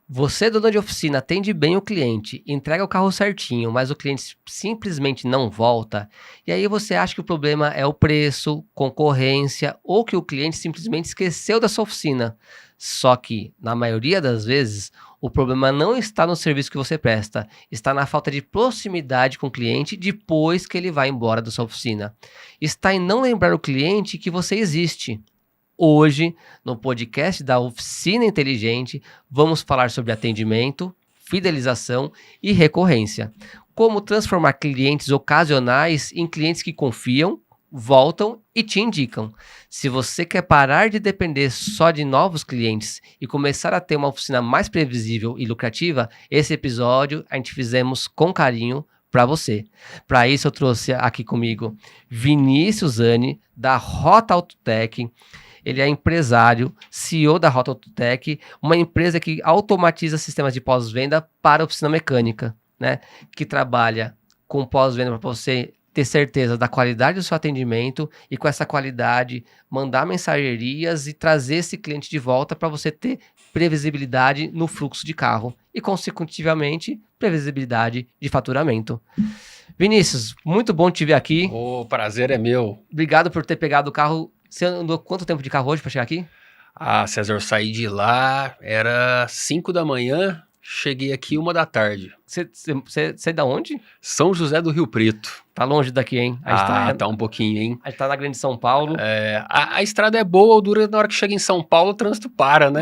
Você, dono de oficina, atende bem o cliente, entrega o carro certinho, mas o cliente simplesmente não volta, e aí você acha que o problema é o preço, concorrência ou que o cliente simplesmente esqueceu da sua oficina. Só que, na maioria das vezes, o problema não está no serviço que você presta, está na falta de proximidade com o cliente depois que ele vai embora da sua oficina. Está em não lembrar o cliente que você existe. Hoje, no podcast da Oficina Inteligente, vamos falar sobre atendimento, fidelização e recorrência. Como transformar clientes ocasionais em clientes que confiam, voltam e te indicam. Se você quer parar de depender só de novos clientes e começar a ter uma oficina mais previsível e lucrativa, esse episódio a gente fizemos com carinho para você. Para isso, eu trouxe aqui comigo Vinícius Zani, da Rota Autotech. Ele é empresário, CEO da Rota Autotech, uma empresa que automatiza sistemas de pós-venda para oficina mecânica, né? Que trabalha com pós-venda para você ter certeza da qualidade do seu atendimento e com essa qualidade mandar mensagerias e trazer esse cliente de volta para você ter previsibilidade no fluxo de carro e, consecutivamente, previsibilidade de faturamento. Vinícius, muito bom te ver aqui. O prazer é meu. Obrigado por ter pegado o carro. Você andou quanto tempo de carro hoje para chegar aqui? César, eu saí de lá, era 5 da manhã, cheguei aqui 1 da tarde. Você é da onde? São José do Rio Preto. Tá longe daqui, hein? Tá um pouquinho, hein? A gente tá na Grande São Paulo. A estrada é boa, dura na hora que chega em São Paulo, o trânsito para, né?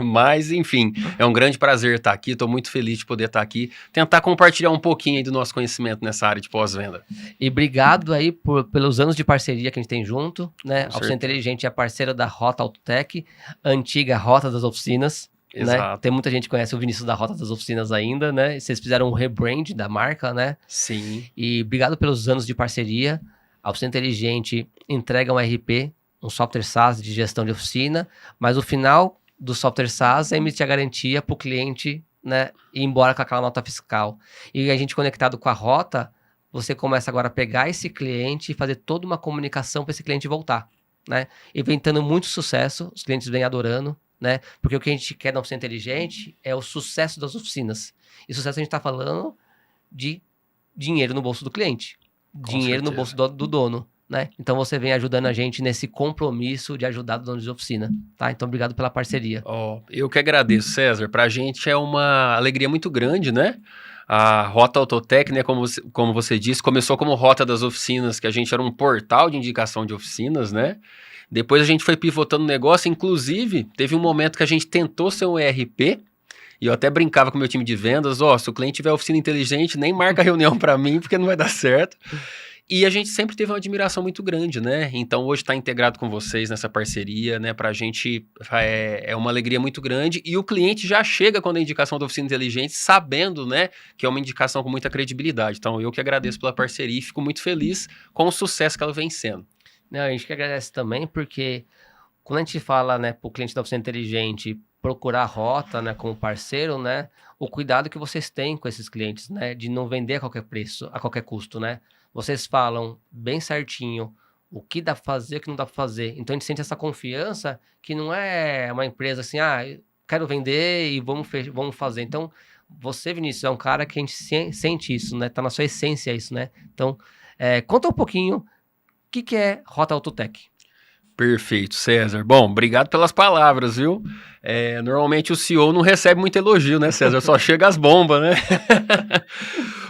Mas, enfim, é um grande prazer estar aqui, estou muito feliz de poder estar aqui, tentar compartilhar um pouquinho aí do nosso conhecimento nessa área de pós-venda. E obrigado aí pelos anos de parceria que a gente tem junto, né? A Oficina Inteligente é parceira da Rota Autotech, antiga Rota das Oficinas. Exato. Né? Tem muita gente que conhece o Vinícius da Rota das Oficinas ainda, né? Vocês fizeram um rebrand da marca, né? Sim. E obrigado pelos anos de parceria. A Oficina Inteligente entrega um RP, um software SaaS de gestão de oficina, mas o final do software SaaS é emitir a garantia para o cliente, né, ir embora com aquela nota fiscal. E a gente conectado com a Rota, você começa agora a pegar esse cliente e fazer toda uma comunicação para esse cliente voltar, né? E vem tendo muito sucesso, os clientes vêm adorando, né? Porque o que a gente quer na Oficina Inteligente é o sucesso das oficinas. E sucesso a gente está falando de dinheiro no bolso do cliente, dinheiro no bolso do dono, né? Então você vem ajudando a gente nesse compromisso de ajudar o dono de oficina, tá? Então obrigado pela parceria. Eu que agradeço, César. Pra gente é uma alegria muito grande, né? A Rota Autotech, né, como você disse, começou como Rota das Oficinas, que a gente era um portal de indicação de oficinas, né? Depois a gente foi pivotando o negócio, inclusive teve um momento que a gente tentou ser um ERP, e eu até brincava com o meu time de vendas, se o cliente tiver oficina inteligente, nem marca reunião para mim, porque não vai dar certo. E a gente sempre teve uma admiração muito grande, né? Então hoje está integrado com vocês nessa parceria, né? Para a gente é uma alegria muito grande. E o cliente já chega quando a indicação da oficina inteligente, sabendo, né? Que é uma indicação com muita credibilidade. Então eu que agradeço pela parceria e fico muito feliz com o sucesso que ela vem sendo. Não, a gente que agradece também, porque quando a gente fala, né, para o cliente da oficina inteligente procurar a Rota, né, como parceiro, né? O cuidado que vocês têm com esses clientes, né? De não vender a qualquer preço, a qualquer custo, né? Vocês falam bem certinho o que dá pra fazer, o que não dá pra fazer. Então a gente sente essa confiança que não é uma empresa assim, quero vender e vamos fazer. Então, você, Vinícius, é um cara que a gente sente isso, né? Tá na sua essência isso, né? Então, conta um pouquinho o que é Rota Autotech. Perfeito, César. Bom, obrigado pelas palavras, viu? Normalmente o CEO não recebe muito elogio, né, César? Só chega as bombas, né?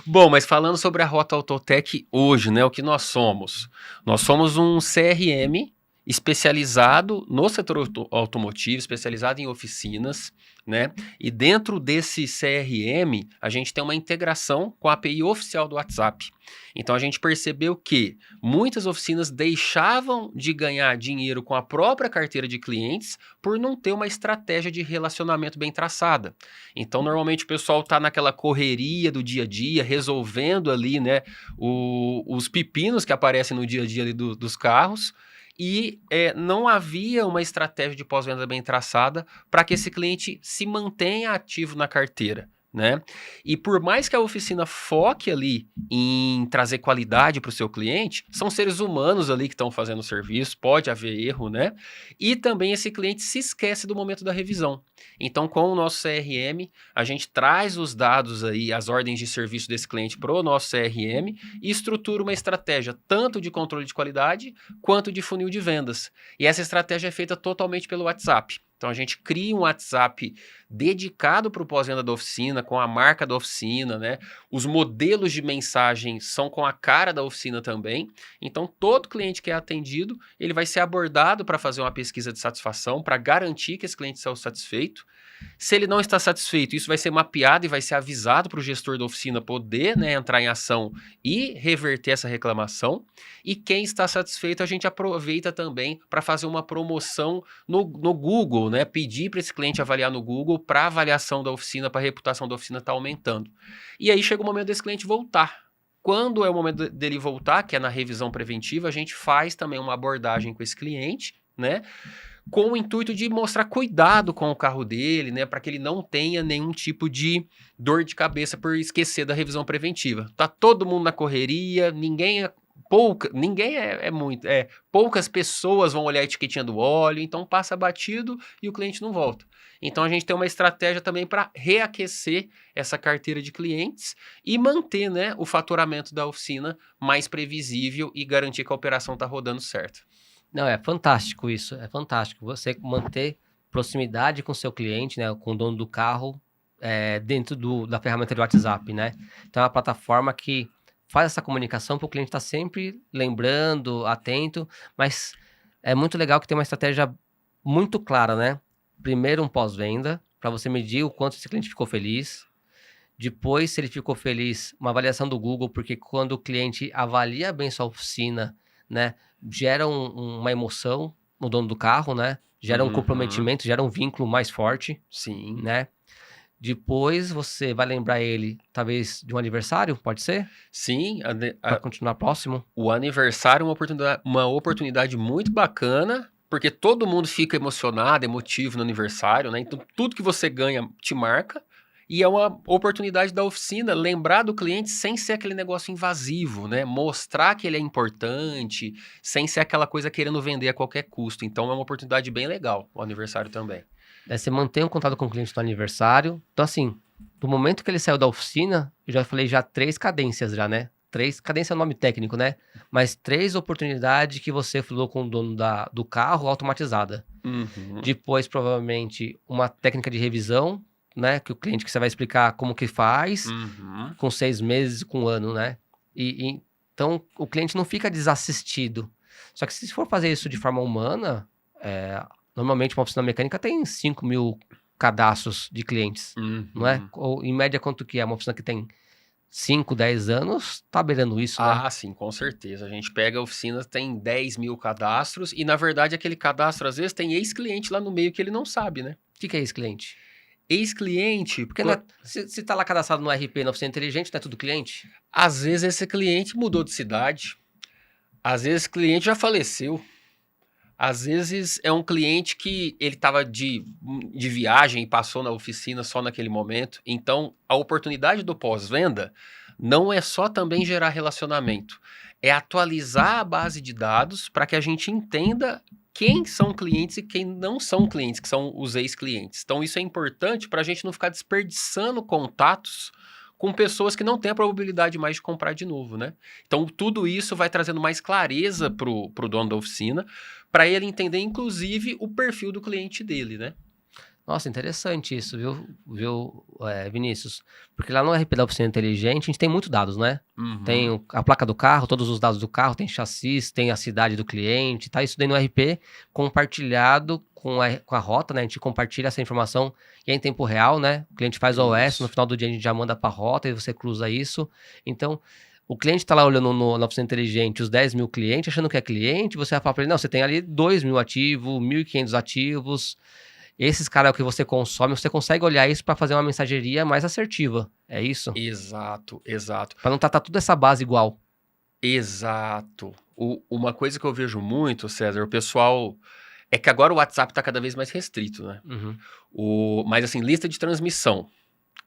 Bom, mas falando sobre a Rota Autotech hoje, né? O que nós somos? Nós somos um CRM especializado no setor automotivo, especializado em oficinas, né? E dentro desse CRM, a gente tem uma integração com a API oficial do WhatsApp. Então, a gente percebeu que muitas oficinas deixavam de ganhar dinheiro com a própria carteira de clientes por não ter uma estratégia de relacionamento bem traçada. Então, normalmente o pessoal está naquela correria do dia a dia, resolvendo ali, né, os pepinos que aparecem no dia a dia ali dos carros, e não havia uma estratégia de pós-venda bem traçada para que esse cliente se mantenha ativo na carteira, né? E por mais que a oficina foque ali em trazer qualidade para o seu cliente, são seres humanos ali que estão fazendo o serviço, pode haver erro, né? E também esse cliente se esquece do momento da revisão. Então, com o nosso CRM, a gente traz os dados aí, as ordens de serviço desse cliente para o nosso CRM e estrutura uma estratégia tanto de controle de qualidade quanto de funil de vendas. E essa estratégia é feita totalmente pelo WhatsApp. Então, a gente cria um WhatsApp dedicado para o pós-venda da oficina, com a marca da oficina, né? Os modelos de mensagem são com a cara da oficina também. Então, todo cliente que é atendido, ele vai ser abordado para fazer uma pesquisa de satisfação, para garantir que esse cliente saiu satisfeito. Se ele não está satisfeito, isso vai ser mapeado e vai ser avisado para o gestor da oficina poder, né, entrar em ação e reverter essa reclamação. E quem está satisfeito, a gente aproveita também para fazer uma promoção no Google, né? Pedir para esse cliente avaliar no Google para a avaliação da oficina, para a reputação da oficina estar aumentando. E aí chega o momento desse cliente voltar. Quando é o momento dele voltar, que é na revisão preventiva, a gente faz também uma abordagem com esse cliente, né? Com o intuito de mostrar cuidado com o carro dele, né, para que ele não tenha nenhum tipo de dor de cabeça por esquecer da revisão preventiva. Tá todo mundo na correria, poucas pessoas vão olhar a etiquetinha do óleo, então passa batido e o cliente não volta. Então a gente tem uma estratégia também para reaquecer essa carteira de clientes e manter, né, o faturamento da oficina mais previsível e garantir que a operação está rodando certo. Não, é fantástico isso, é fantástico. Você manter proximidade com o seu cliente, né, com o dono do carro, dentro da ferramenta do WhatsApp, né? Então é uma plataforma que faz essa comunicação para o cliente estar sempre lembrando, atento, mas é muito legal que tem uma estratégia muito clara, né? Primeiro um pós-venda, para você medir o quanto esse cliente ficou feliz. Depois, se ele ficou feliz, uma avaliação do Google, porque quando o cliente avalia bem sua oficina, né, gera uma emoção no dono do carro, né? Gera um comprometimento, gera um vínculo mais forte. Sim. Né? Depois você vai lembrar ele, talvez, de um aniversário, pode ser? Sim. Para continuar próximo. O aniversário é uma oportunidade muito bacana, porque todo mundo fica emocionado, emotivo no aniversário, né? Então, tudo que você ganha te marca. E é uma oportunidade da oficina lembrar do cliente sem ser aquele negócio invasivo, né? Mostrar que ele é importante, sem ser aquela coisa querendo vender a qualquer custo. Então, é uma oportunidade bem legal, o aniversário também. Daí você mantém um contato com o cliente no aniversário. Então, assim, do momento que ele saiu da oficina, eu já falei 3 cadências já, né? 3, cadência é o nome técnico, né? Mas 3 oportunidades que você falou com o dono do carro automatizada. Depois, provavelmente, uma técnica de revisão, né? Que o cliente que você vai explicar como que faz, com 6 meses, com 1 ano, né? Então, o cliente não fica desassistido. Só que se for fazer isso de forma humana, normalmente uma oficina mecânica tem 5.000 cadastros de clientes, não é? Ou, em média, quanto que é? Uma oficina que tem 5, 10 anos, tá beirando isso, né? Ah, sim, com certeza. A gente pega a oficina, tem 10.000 cadastros e, na verdade, aquele cadastro, às vezes, tem ex-cliente lá no meio que ele não sabe, né? O que é ex-cliente? Ex-cliente... Porque se tá lá cadastrado no RP, na oficina inteligente, não é tudo cliente? Às vezes esse cliente mudou de cidade. Às vezes esse cliente já faleceu. Às vezes é um cliente que ele estava de viagem e passou na oficina só naquele momento. Então, a oportunidade do pós-venda não é só também gerar relacionamento. É atualizar a base de dados para que a gente entenda quem são clientes e quem não são clientes, que são os ex-clientes. Então, isso é importante para a gente não ficar desperdiçando contatos com pessoas que não têm a probabilidade mais de comprar de novo, né? Então, tudo isso vai trazendo mais clareza pro dono da oficina, para ele entender, inclusive, o perfil do cliente dele, né? Nossa, interessante isso, viu, Vinícius? Porque lá no RP da Oficina Inteligente, a gente tem muitos dados, né? Tem a placa do carro, todos os dados do carro, tem chassis, tem a cidade do cliente, tá isso daí no RP compartilhado com a rota, né? A gente compartilha essa informação e é em tempo real, né? O cliente faz o OS, no final do dia a gente já manda pra rota e você cruza isso. Então, o cliente tá lá olhando na Oficina Inteligente os 10.000 clientes, achando que é cliente, você vai falar pra ele, não, você tem ali 2.000 ativos, 1.500 ativos... Esses caras é o que você consome, você consegue olhar isso para fazer uma mensageria mais assertiva, é isso? Exato. Para não tratar toda essa base igual. Exato. Uma coisa que eu vejo muito, César, o pessoal... É que agora o WhatsApp tá cada vez mais restrito, né? Mas assim, lista de transmissão.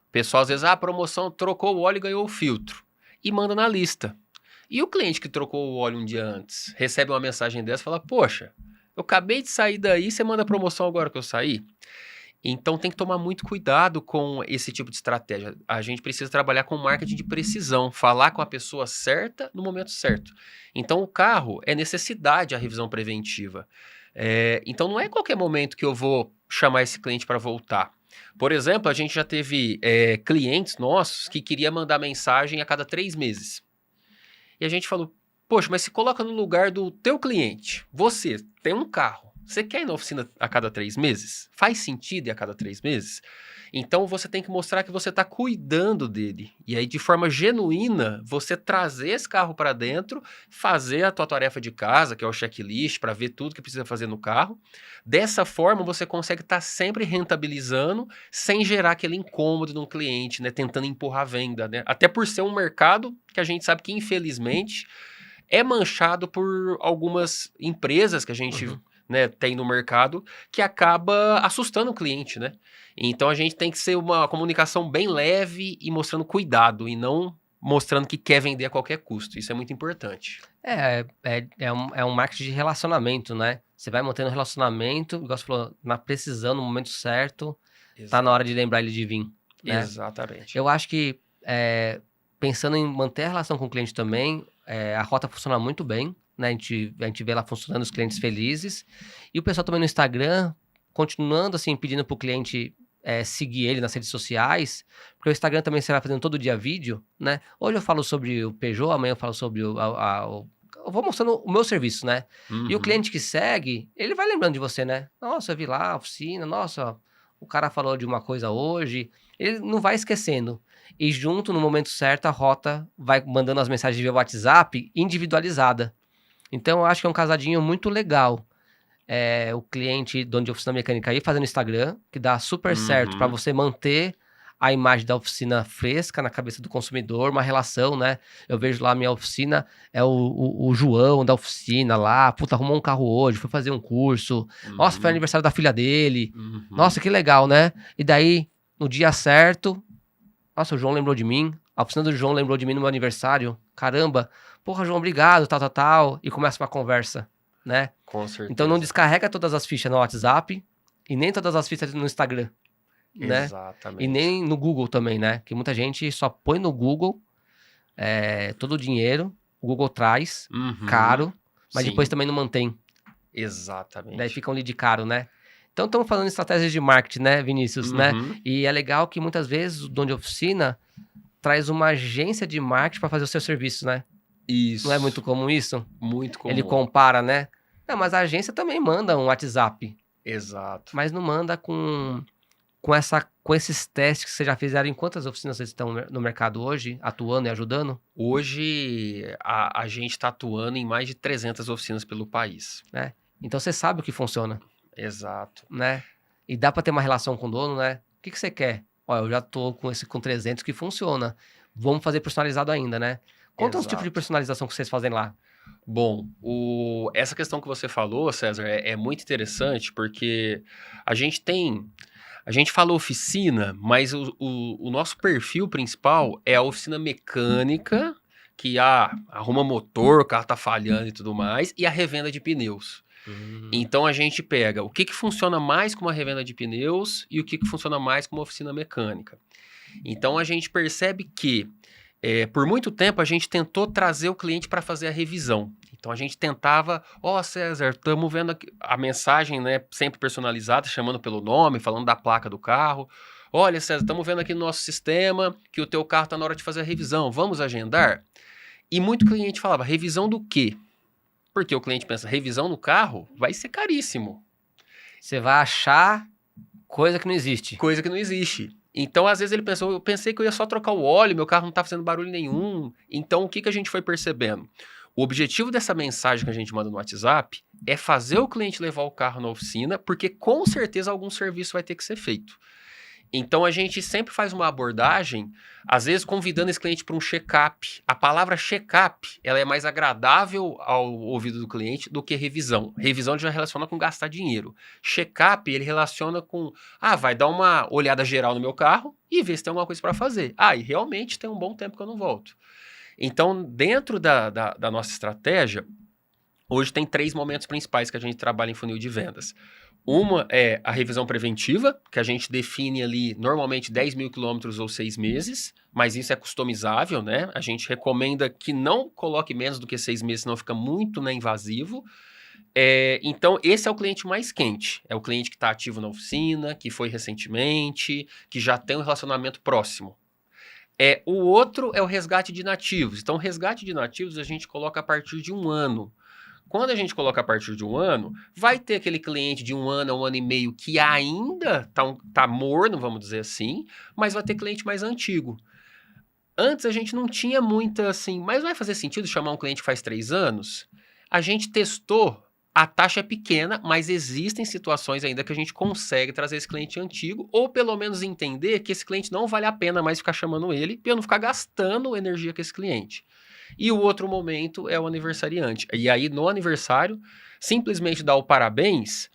O pessoal às vezes, a promoção trocou o óleo e ganhou o filtro. E manda na lista. E o cliente que trocou o óleo um dia antes, recebe uma mensagem dessa e fala, poxa, eu acabei de sair daí, você manda promoção agora que eu saí? Então tem que tomar muito cuidado com esse tipo de estratégia. A gente precisa trabalhar com marketing de precisão, falar com a pessoa certa no momento certo. Então o carro é necessidade a revisão preventiva. Então não é qualquer momento que eu vou chamar esse cliente para voltar. Por exemplo, a gente já teve clientes nossos que queria mandar mensagem a cada 3 meses. E a gente falou, poxa, mas se coloca no lugar do teu cliente. Você tem um carro. Você quer ir na oficina a cada 3 meses? Faz sentido ir a cada 3 meses? Então você tem que mostrar que você está cuidando dele. E aí, de forma genuína, você trazer esse carro para dentro, fazer a tua tarefa de casa, que é o checklist, para ver tudo que precisa fazer no carro. Dessa forma, você consegue estar sempre rentabilizando, sem gerar aquele incômodo no cliente, né? Tentando empurrar a venda, né? Até por ser um mercado que a gente sabe que, infelizmente, é manchado por algumas empresas que a gente tem no mercado, que acaba assustando o cliente, né? Então a gente tem que ser uma comunicação bem leve e mostrando cuidado, e não mostrando que quer vender a qualquer custo. Isso é muito importante. É um marketing de relacionamento, né? Você vai mantendo o relacionamento, igual você falou, na precisão, no momento certo, tá na hora de lembrar ele de vir, né? Exatamente. Eu acho que, pensando em manter a relação com o cliente também, a rota funciona muito bem, né? A gente vê ela funcionando, os clientes felizes. E o pessoal também no Instagram, continuando assim, pedindo pro cliente seguir ele nas redes sociais, porque o Instagram também você vai fazendo todo dia vídeo, né? Hoje eu falo sobre o Peugeot, amanhã eu falo sobre eu vou mostrando o meu serviço, né? E o cliente que segue, ele vai lembrando de você, né? Nossa, eu vi lá a oficina, nossa, o cara falou de uma coisa hoje. Ele não vai esquecendo. E junto, no momento certo, a rota vai mandando as mensagens via WhatsApp individualizada. Então, eu acho que é um casadinho muito legal. O cliente, dono de oficina mecânica aí, fazendo Instagram, que dá super certo para você manter a imagem da oficina fresca na cabeça do consumidor, uma relação, né? Eu vejo lá a minha oficina, é o João da oficina lá, puta, arrumou um carro hoje, foi fazer um curso, nossa, foi aniversário da filha dele, nossa, que legal, né? E daí, no dia certo, nossa, o João lembrou de mim, a oficina do João lembrou de mim no meu aniversário, caramba, porra, João, obrigado, tal, e começa uma conversa, né? Com certeza. Então não descarrega todas as fichas no WhatsApp e nem todas as fichas no Instagram, né? Exatamente. E nem no Google também, né? Que muita gente só põe no Google todo o dinheiro, o Google traz, caro, mas Sim. depois também não mantém. Exatamente. Daí fica um lead caro, né? Então estamos falando de estratégias de marketing, né, Vinícius, né? E é legal que muitas vezes o dono de oficina traz uma agência de marketing para fazer o seu serviço, né? Isso. Não é muito comum isso? Muito comum. Ele compara, né? Não, mas a agência também manda um WhatsApp. Exato. Mas não manda com esses testes que vocês já fizeram. Em quantas oficinas vocês estão no mercado hoje, atuando e ajudando? Hoje, a gente está atuando em mais de 300 oficinas pelo país. Né? Então você sabe o que funciona. Exato. Né? E dá para ter uma relação com o dono, né? O que você quer? Olha, eu já tô com 300 que funciona. Vamos fazer personalizado ainda, né? Conta uns tipos de personalização que vocês fazem lá. Bom, essa questão que você falou, César, é muito interessante, porque a gente fala oficina, mas o nosso perfil principal é a oficina mecânica, que arruma motor, o carro tá falhando e tudo mais, e a revenda de pneus. Então a gente pega o que funciona mais como uma revenda de pneus e o que funciona mais como uma oficina mecânica. Então a gente percebe que por muito tempo a gente tentou trazer o cliente para fazer a revisão. Então a gente tentava, César, estamos vendo aqui a mensagem, né, sempre personalizada, chamando pelo nome, falando da placa do carro. Olha, César, estamos vendo aqui no nosso sistema que o teu carro está na hora de fazer a revisão, vamos agendar? E muito cliente falava, revisão do quê? Porque o cliente pensa, revisão no carro vai ser caríssimo. Você vai achar coisa que não existe. Coisa que não existe. Então, às vezes ele pensou, eu pensei que eu ia só trocar o óleo, meu carro não tá fazendo barulho nenhum. Então, o que a gente foi percebendo? O objetivo dessa mensagem que a gente manda no WhatsApp é fazer o cliente levar o carro na oficina, porque com certeza algum serviço vai ter que ser feito. Então a gente sempre faz uma abordagem, às vezes convidando esse cliente para um check-up. A palavra check-up, ela é mais agradável ao ouvido do cliente do que revisão. Revisão já relaciona com gastar dinheiro. Check-up, ele relaciona com, vai dar uma olhada geral no meu carro e ver se tem alguma coisa para fazer. E realmente tem um bom tempo que eu não volto. Então, dentro da nossa estratégia, hoje tem 3 momentos principais que a gente trabalha em funil de vendas. Uma é a revisão preventiva, que a gente define ali normalmente 10 mil quilômetros ou 6 meses, mas isso é customizável, né? A gente recomenda que não coloque menos do que 6 meses, senão fica muito, né, invasivo. Então, esse é o cliente mais quente. É o cliente que está ativo na oficina, que foi recentemente, que já tem um relacionamento próximo. O outro é o resgate de nativos. Então, o resgate de nativos a gente coloca a partir de 1 ano. Quando a gente coloca a partir de 1 ano, vai ter aquele cliente de 1 ano a 1 ano e meio que ainda tá morno, vamos dizer assim, mas vai ter cliente mais antigo. Antes a gente não tinha muita assim, mas vai fazer sentido chamar um cliente que faz 3 anos? A gente testou, a taxa é pequena, mas existem situações ainda que a gente consegue trazer esse cliente antigo, ou pelo menos entender que esse cliente não vale a pena mais ficar chamando ele, para eu não ficar gastando energia com esse cliente. E o outro momento é o aniversariante. E aí, no aniversário, simplesmente dar o parabéns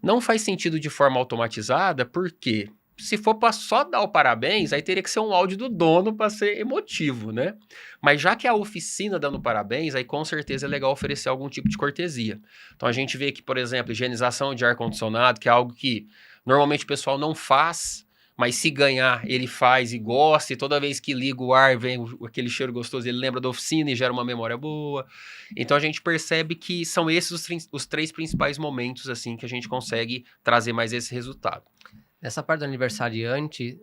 não faz sentido de forma automatizada, porque se for para só dar o parabéns, aí teria que ser um áudio do dono para ser emotivo, né? Mas já que é a oficina dando parabéns, aí com certeza é legal oferecer algum tipo de cortesia. Então a gente vê que, por exemplo, higienização de ar-condicionado, que é algo que normalmente o pessoal não faz, mas se ganhar, ele faz e gosta, e toda vez que liga o ar, vem aquele cheiro gostoso, ele lembra da oficina e gera uma memória boa. Então a gente percebe que são esses os 3 principais momentos assim que a gente consegue trazer mais esse resultado. Nessa parte do aniversariante,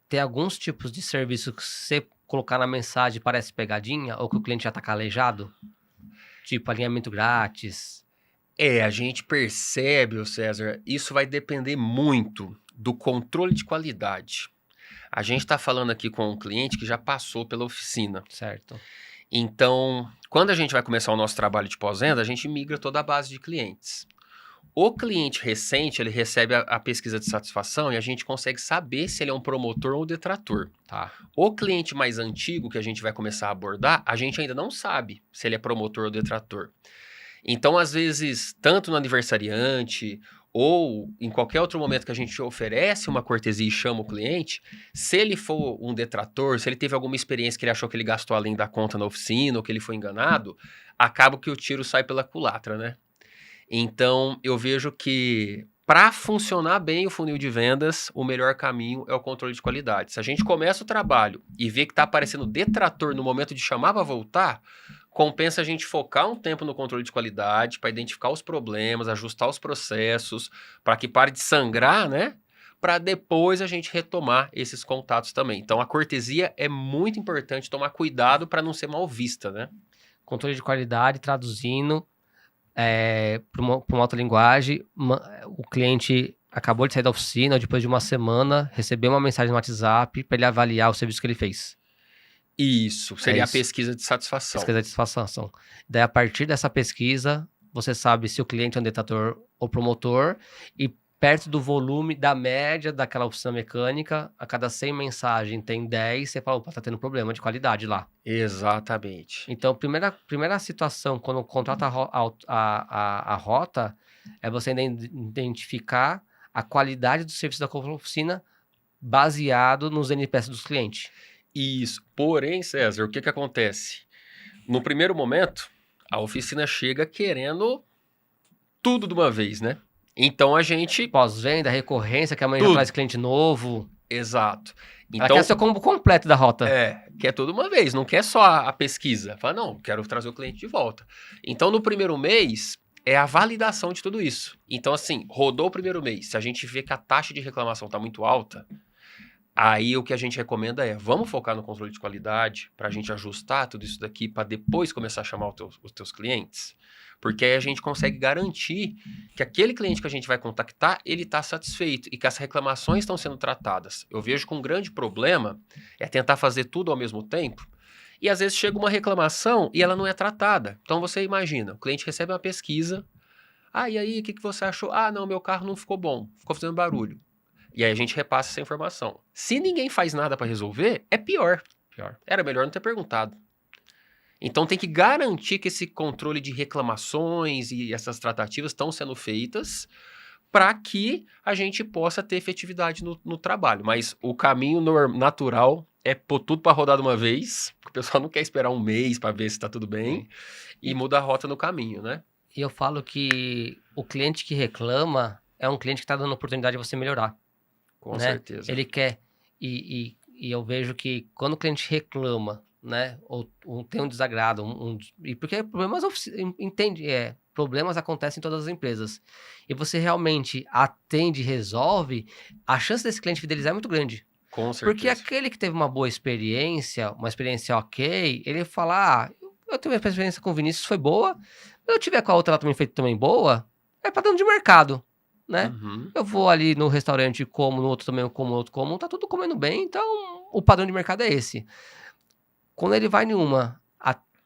tem alguns tipos de serviço que você colocar na mensagem parece pegadinha, ou que o cliente já está calejado? Tipo, alinhamento grátis. A gente percebe, César, isso vai depender muito do controle de qualidade. A gente está falando aqui com um cliente que já passou pela oficina. Certo. Então, quando a gente vai começar o nosso trabalho de pós-venda, a gente migra toda a base de clientes. O cliente recente, ele recebe a pesquisa de satisfação e a gente consegue saber se ele é um promotor ou detrator. Tá. O cliente mais antigo que a gente vai começar a abordar, a gente ainda não sabe se ele é promotor ou detrator. Então, às vezes, tanto no aniversariante ou em qualquer outro momento que a gente oferece uma cortesia e chama o cliente, se ele for um detrator, se ele teve alguma experiência que ele achou que ele gastou além da conta na oficina ou que ele foi enganado, acaba que o tiro sai pela culatra, né? Então, eu vejo que para funcionar bem o funil de vendas, o melhor caminho é o controle de qualidade. Se a gente começa o trabalho e vê que está aparecendo detrator no momento de chamar para voltar, compensa a gente focar um tempo no controle de qualidade para identificar os problemas, ajustar os processos, para que pare de sangrar, né? Para depois a gente retomar esses contatos também. Então, a cortesia é muito importante, tomar cuidado para não ser mal vista, né? Controle de qualidade, traduzindo para uma outra linguagem, o cliente acabou de sair da oficina, depois de uma semana, recebeu uma mensagem no WhatsApp para ele avaliar o serviço que ele fez. Isso, seria a pesquisa de satisfação. Pesquisa de satisfação. Daí, a partir dessa pesquisa, você sabe se o cliente é um detrator ou promotor, e perto do volume da média daquela oficina mecânica, a cada 100 mensagens tem 10, você fala, opa, tá tendo problema de qualidade lá. Exatamente. Então, primeira situação, quando contrata a rota, é você identificar a qualidade do serviço da oficina baseado nos NPS dos clientes. Isso. Porém, César, o que acontece? No primeiro momento, a oficina chega querendo tudo de uma vez, né? Então a gente... Pós-venda, recorrência, que amanhã já traz cliente novo. Exato. Então, ela quer ser o combo completo da rota. Quer tudo uma vez, não quer só a pesquisa. Fala, não, quero trazer o cliente de volta. Então, no primeiro mês, é a validação de tudo isso. Então, assim, rodou o primeiro mês, se a gente vê que a taxa de reclamação está muito alta, aí o que a gente recomenda é, vamos focar no controle de qualidade para a gente ajustar tudo isso daqui para depois começar a chamar os teus clientes. Porque aí a gente consegue garantir que aquele cliente que a gente vai contactar, ele está satisfeito e que as reclamações estão sendo tratadas. Eu vejo que um grande problema é tentar fazer tudo ao mesmo tempo e às vezes chega uma reclamação e ela não é tratada. Então você imagina, o cliente recebe uma pesquisa, e aí, o que você achou? Não, meu carro não ficou bom, ficou fazendo barulho. E aí a gente repassa essa informação. Se ninguém faz nada para resolver, é pior. Era melhor não ter perguntado. Então tem que garantir que esse controle de reclamações e essas tratativas estão sendo feitas para que a gente possa ter efetividade no trabalho. Mas o caminho natural é pôr tudo para rodar de uma vez, porque o pessoal não quer esperar um mês para ver se está tudo bem, e muda a rota no caminho, né? E eu falo que o cliente que reclama é um cliente que está dando oportunidade de você melhorar. Com né? certeza. Ele quer, e eu vejo que quando o cliente reclama, né, ou tem um desagrado, e porque problemas, problemas acontecem em todas as empresas, e você realmente atende e resolve, a chance desse cliente fidelizar é muito grande. Com certeza. Porque aquele que teve uma boa experiência, uma experiência ok, ele fala, eu tive uma experiência com o Vinícius, foi boa, eu tiver com a outra lá também feita também boa, é padrão de mercado, né? Uhum. Eu vou ali no restaurante, como, no outro também eu como, no outro como, tá tudo comendo bem, então o padrão de mercado é esse. Quando ele vai em uma,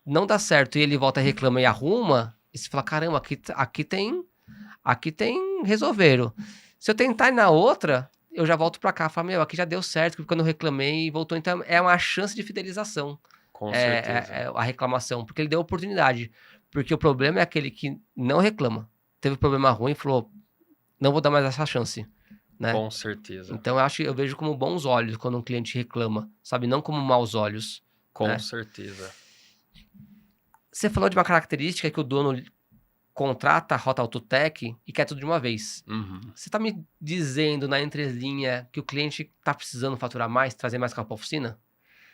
não dá certo e ele volta, reclama e arruma, e você fala, caramba, aqui tem resolveram. Se eu tentar ir na outra, eu já volto pra cá, falo, aqui já deu certo, porque quando eu reclamei e voltou, então é uma chance de fidelização. Com certeza. É a reclamação, porque ele deu oportunidade. Porque o problema é aquele que não reclama. Teve problema ruim e falou, não vou dar mais essa chance, né? Com certeza. Então eu vejo como bons olhos quando um cliente reclama, sabe? Não como maus olhos. Com certeza. Você falou de uma característica que o dono contrata a Rota Autotech e quer tudo de uma vez. Uhum. Você tá me dizendo na entrelinha que o cliente tá precisando faturar mais, trazer mais carro pra oficina?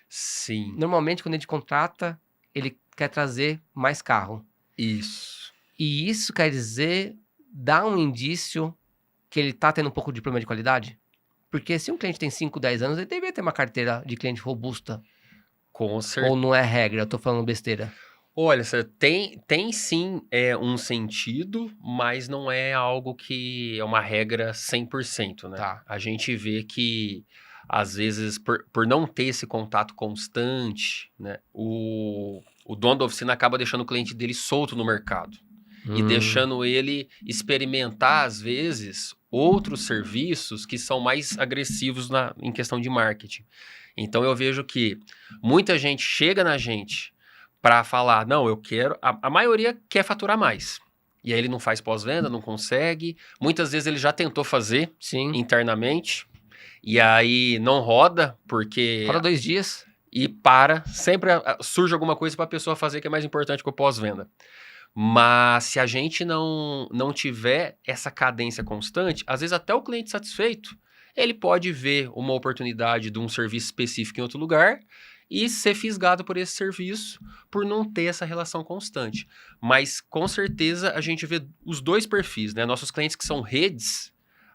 Sim. Normalmente, quando a gente contrata, ele quer trazer mais carro. Isso. E isso quer dizer, dá um indício que ele tá tendo um pouco de problema de qualidade? Porque se um cliente tem 5, 10 anos, ele deveria ter uma carteira de cliente robusta. Com certeza. Ou não é regra, eu tô falando besteira. Olha, tem sim um sentido, mas não é algo que é uma regra 100%, né? Tá. A gente vê que, às vezes, por não ter esse contato constante, né, o dono da oficina acaba deixando o cliente dele solto no mercado. E deixando ele experimentar, às vezes, outros serviços que são mais agressivos em questão de marketing. Então, eu vejo que muita gente chega na gente para falar, não, eu quero... A maioria quer faturar mais. E aí ele não faz pós-venda, não consegue. Muitas vezes ele já tentou fazer internamente. E aí não roda, porque... Roda 2 dias. E sempre surge alguma coisa para a pessoa fazer que é mais importante que o pós-venda. Mas se a gente não tiver essa cadência constante, às vezes até o cliente satisfeito, ele pode ver uma oportunidade de um serviço específico em outro lugar e ser fisgado por esse serviço por não ter essa relação constante. Mas com certeza a gente vê os dois perfis, né? Nossos clientes que são redes,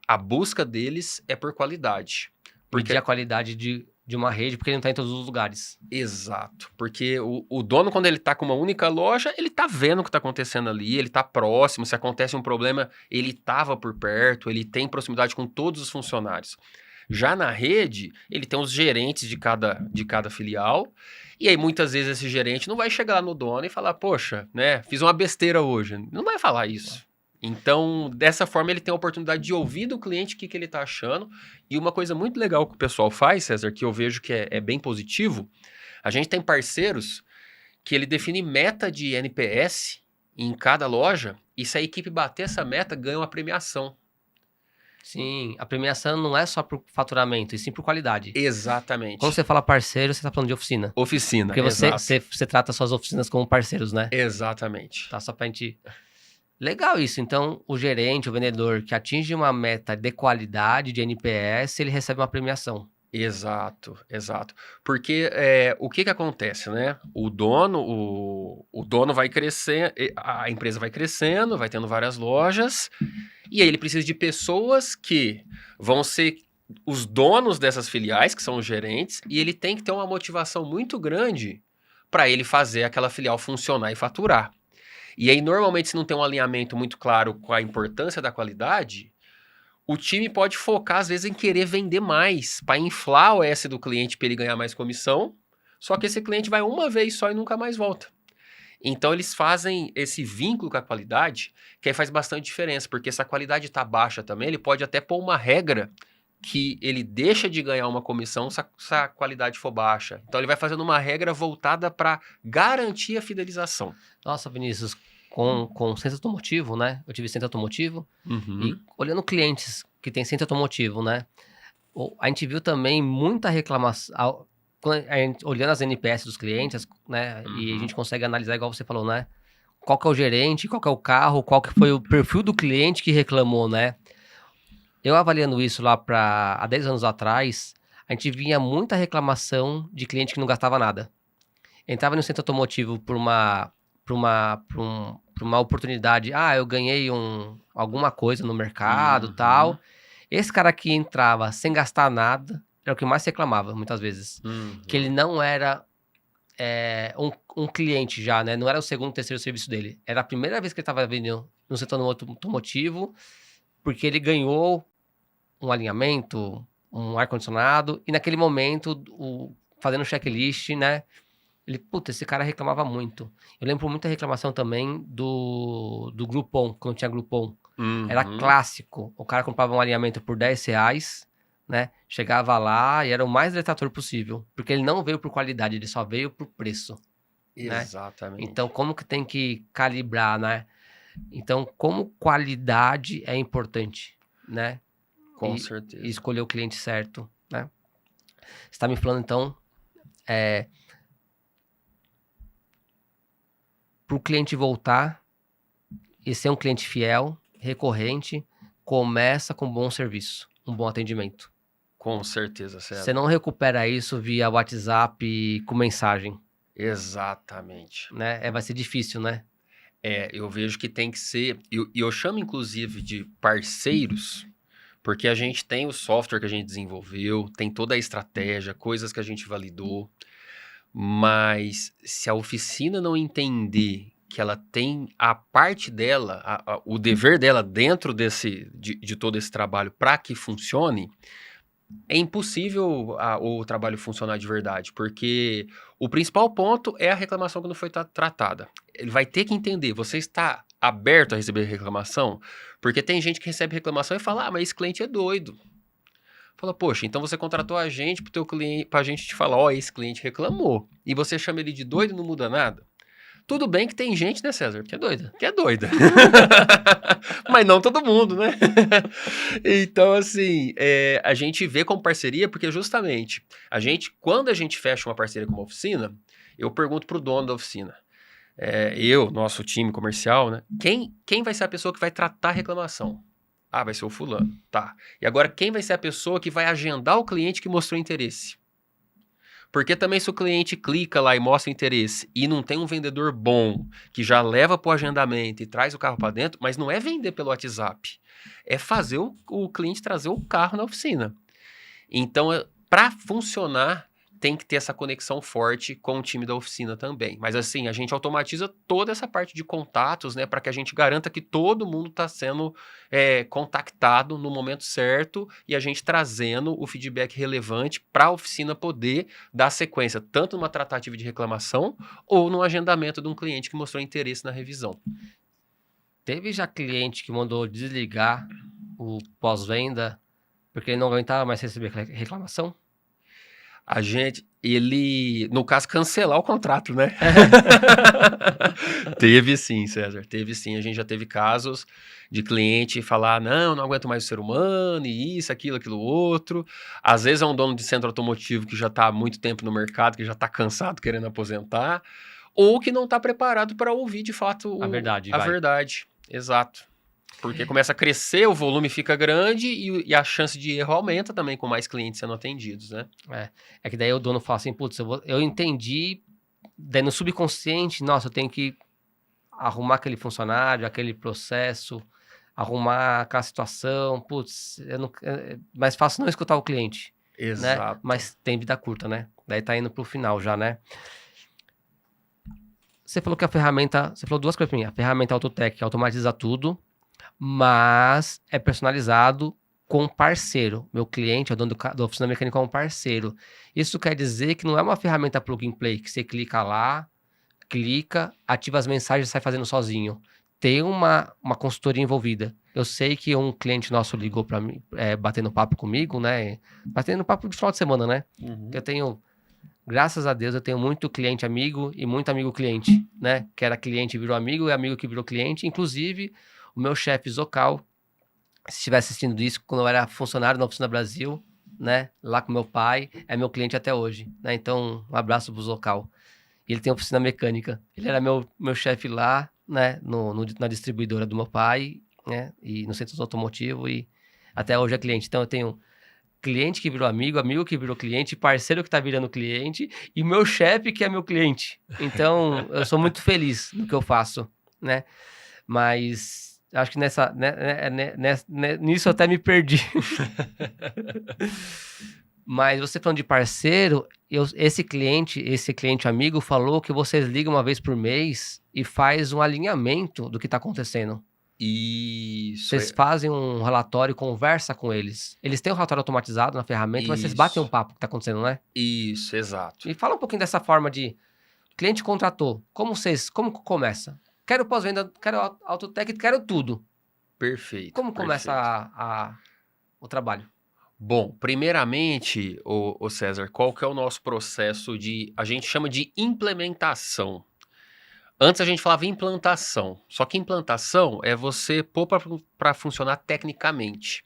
a busca deles é por qualidade. Porque a qualidade de uma rede, porque ele não está em todos os lugares. Exato, porque o dono, quando ele está com uma única loja, ele está vendo o que está acontecendo ali, ele está próximo, se acontece um problema, ele estava por perto, ele tem proximidade com todos os funcionários. Já na rede, ele tem os gerentes de cada filial, e aí muitas vezes esse gerente não vai chegar lá no dono e falar, poxa, né, fiz uma besteira hoje. Não vai falar isso. Então, dessa forma, ele tem a oportunidade de ouvir do cliente o que ele está achando. E uma coisa muito legal que o pessoal faz, César, que eu vejo que é bem positivo, a gente tem parceiros que ele define meta de NPS em cada loja, e se a equipe bater essa meta, ganha uma premiação. Sim, a premiação não é só por faturamento, e sim por qualidade. Exatamente. Quando você fala parceiro, você está falando de oficina. Oficina, porque você trata suas oficinas como parceiros, né? Exatamente. Tá, só pra gente... Legal isso. Então, o gerente, o vendedor que atinge uma meta de qualidade, de NPS, ele recebe uma premiação. Exato. Porque o que acontece, né? O dono vai crescer, a empresa vai crescendo, vai tendo várias lojas, e aí ele precisa de pessoas que vão ser os donos dessas filiais, que são os gerentes, e ele tem que ter uma motivação muito grande para ele fazer aquela filial funcionar e faturar. E aí, normalmente, se não tem um alinhamento muito claro com a importância da qualidade, o time pode focar, às vezes, em querer vender mais, para inflar o S do cliente para ele ganhar mais comissão, só que esse cliente vai uma vez só e nunca mais volta. Então, eles fazem esse vínculo com a qualidade, que aí faz bastante diferença, porque se a qualidade está baixa também, ele pode até pôr uma regra que ele deixa de ganhar uma comissão se a qualidade for baixa. Então ele vai fazendo uma regra voltada para garantir a fidelização. Nossa, Vinícius, com centro automotivo, né? Eu tive centro automotivo e olhando clientes que têm centro automotivo, né? A gente viu também muita reclamação, olhando as NPS dos clientes, né? E a gente consegue analisar, igual você falou, né? Qual que é o gerente, qual que é o carro, qual que foi o perfil do cliente que reclamou, né? Eu avaliando isso lá há 10 anos atrás, a gente via muita reclamação de cliente que não gastava nada. Entrava no centro automotivo por uma oportunidade, eu ganhei alguma coisa no mercado, tal. Esse cara que entrava sem gastar nada, era o que mais reclamava, muitas vezes. Que ele não era um cliente já, né? Não era o segundo, terceiro serviço dele. Era a primeira vez que ele estava vindo no setor automotivo, porque ele ganhou um alinhamento, um ar-condicionado, e naquele momento, fazendo checklist, né? Esse cara reclamava muito. Eu lembro muita reclamação também do Groupon, quando tinha Groupon. Era clássico. O cara comprava um alinhamento por R$10, né? Chegava lá e era o mais detrator possível. Porque ele não veio por qualidade, ele só veio por preço. Exatamente. Né? Então, como que tem que calibrar, né? Então, como qualidade é importante, né? Com certeza. E escolher o cliente certo, né? Você está me falando, então, para o cliente voltar e ser um cliente fiel, recorrente, começa com bom serviço, um bom atendimento. Com certeza, César. Você não recupera isso via WhatsApp com mensagem. Exatamente. Né? Vai ser difícil, né? Eu vejo que tem que ser... E eu chamo, inclusive, de parceiros, porque a gente tem o software que a gente desenvolveu, tem toda a estratégia, coisas que a gente validou, mas se a oficina não entender que ela tem a parte dela, o dever dela dentro de todo esse trabalho para que funcione, é impossível o trabalho funcionar de verdade, porque o principal ponto é a reclamação que não foi tratada. Ele vai ter que entender, você está aberto a receber reclamação? Porque tem gente que recebe reclamação e fala, mas esse cliente é doido. Fala, poxa, então você contratou a gente pro teu cliente, pra gente te falar, esse cliente reclamou. E você chama ele de doido e não muda nada? Tudo bem que tem gente, né, César? Que é doida. Mas não todo mundo, né? Então, assim, a gente vê como parceria, porque justamente, quando a gente fecha uma parceria com uma oficina, eu pergunto pro dono da oficina, nosso time comercial, né? Quem vai ser a pessoa que vai tratar a reclamação? Vai ser o fulano. Tá. E agora, quem vai ser a pessoa que vai agendar o cliente que mostrou interesse? Porque também se o cliente clica lá e mostra interesse e não tem um vendedor bom que já leva para o agendamento e traz o carro para dentro, mas não é vender pelo WhatsApp, é fazer o cliente trazer o carro na oficina. Então, para funcionar, tem que ter essa conexão forte com o time da oficina também. Mas assim, a gente automatiza toda essa parte de contatos, né, para que a gente garanta que todo mundo está sendo contactado no momento certo e a gente trazendo o feedback relevante para a oficina poder dar sequência, tanto numa tratativa de reclamação ou no agendamento de um cliente que mostrou interesse na revisão. Teve já cliente que mandou desligar o pós-venda porque ele não aguentava mais receber reclamação? No caso, cancelar o contrato, né? Teve sim, César, teve sim. A gente já teve casos de cliente falar, não aguento mais o ser humano, e isso, aquilo outro. Às vezes é um dono de centro automotivo que já está há muito tempo no mercado, que já está cansado, querendo aposentar, ou que não está preparado para ouvir, de fato, a verdade. Exato. Porque começa a crescer, o volume fica grande e a chance de erro aumenta também com mais clientes sendo atendidos, né? É que daí o dono fala assim, putz, eu entendi, daí no subconsciente, nossa, eu tenho que arrumar aquele funcionário, aquele processo, arrumar aquela situação, putz, é mais fácil não escutar o cliente. Exato. Né? Mas tem vida curta, né? Daí tá indo pro final já, né? Você falou que você falou duas coisas pra mim, a ferramenta Autotech automatiza tudo, mas é personalizado com parceiro. Meu cliente é o dono da oficina mecânica como parceiro. Isso quer dizer que não é uma ferramenta plug and play, que você clica lá, ativa as mensagens e sai fazendo sozinho. tem uma consultoria envolvida. Eu sei que um cliente nosso ligou para mim, batendo papo comigo, né? Batendo papo de final de semana, né? Eu tenho, graças a Deus, eu tenho muito cliente amigo e muito amigo cliente, né? Que era cliente virou amigo e amigo que virou cliente. Inclusive, o meu chefe Zocal, se estiver assistindo isso, quando eu era funcionário na Oficina Brasil, né? Lá com meu pai, é meu cliente até hoje, né? Então, um abraço pro Zocal. Ele tem oficina mecânica. Ele era meu chefe lá, né? Na distribuidora do meu pai, né? E no centro automotivo e até hoje é cliente. Então, eu tenho cliente que virou amigo, amigo que virou cliente, parceiro que tá virando cliente e meu chefe que é meu cliente. Então, eu sou muito feliz no que eu faço, né? Mas acho que nisso eu até me perdi. Mas você falando de parceiro, esse cliente amigo falou que vocês ligam uma vez por mês e faz um alinhamento do que tá acontecendo. Isso. Vocês fazem um relatório, conversa com eles. Eles têm um relatório automatizado na ferramenta, mas vocês batem um papo que tá acontecendo, né? Isso, exato. E fala um pouquinho dessa forma de cliente contratou. Como começa? Quero pós-venda, quero autotech, quero tudo. Perfeito. Como começa o trabalho? Bom, primeiramente, o César, qual que é o nosso processo a gente chama de implementação. Antes a gente falava implantação, só que implantação é você pôr para funcionar tecnicamente.